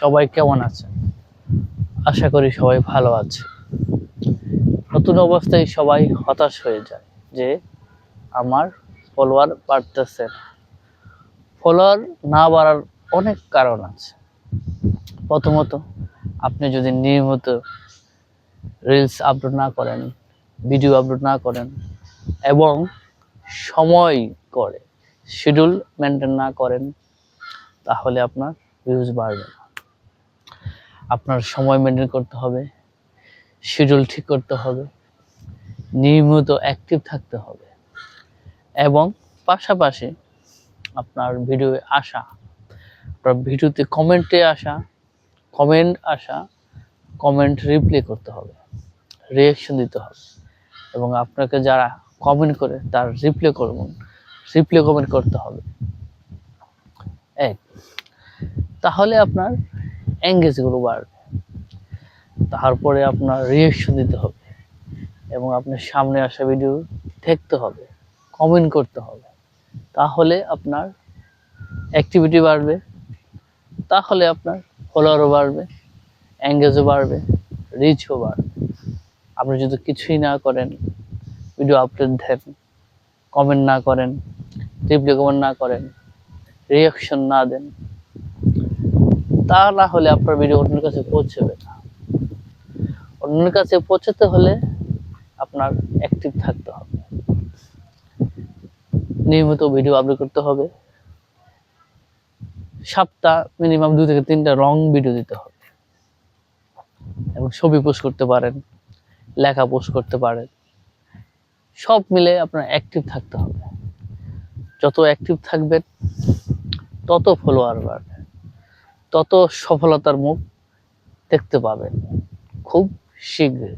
সবাই কেমন আছেন? আশা করি সবাই ভালো আছে। নতুন অবস্থায় সবাই হতাশ হয়ে যায় যে আমার ফলোয়ার বাড়তেছে না। ফলোয়ার না বাড়ার অনেক কারণ আছে। প্রথমত, আপনি যদি নিয়মিত রিলস আপলোড না করেন, ভিডিও আপলোড না করেন এবং সময় করে শিডিউল মেনটেন না করেন, তাহলে আপনার ভিউজ বাড়বে না। আপনার সময় মেনটেন করতে হবে, শিডিউল ঠিক করতে হবে, নিয়মিত অ্যাক্টিভ থাকতে হবে এবং পাশাপাশি আপনার ভিডিওতে কমেন্ট রিপ্লাই করতে হবে, রিঅ্যাকশন দিতে হবে এবং আপনাকে যারা কমেন্ট করে তার রিপ্লাই কমেন্ট করতে হবে। তাহলে আপনার এঙ্গেজগুলো বাড়বে। তারপরে আপনার রিঅ্যাকশন দিতে হবে এবং আপনার সামনে আসা ভিডিও দেখতে হবে, কমেন্ট করতে হবে। তাহলে আপনার অ্যাক্টিভিটি বাড়বে, তাহলে আপনার ফলোয়ারও বাড়বে, এঙ্গেজও বাড়বে, রিচও বাড়বে। আপনি যদি কিছুই না করেন, ভিডিও আপলোড দেন, কমেন্ট না করেন, রিপ্লাই কমেন্ট না করেন, রিঅ্যাকশন না দেন, তা না হলে আপনার ভিডিও অন্যের কাছে পৌঁছবে না। অন্যের কাছে পৌঁছাতে হলে আপনার অ্যাক্টিভ থাকতে হবে, নিয়মিত ভিডিও আপলোড করতে হবে, সপ্তাহ মিনিমাম 2 থেকে 3টা লং ভিডিও দিতে হবে এবং ছবি পোস্ট করতে পারেন, লেখা পোস্ট করতে পারেন। সব মিলে আপনার অ্যাক্টিভ থাকতে হবে। যত অ্যাক্টিভ থাকবেন তত ফলোয়ার বাড়বে, তত সফলতার মুখ দেখতে পাবেন খুব শীঘ্রই।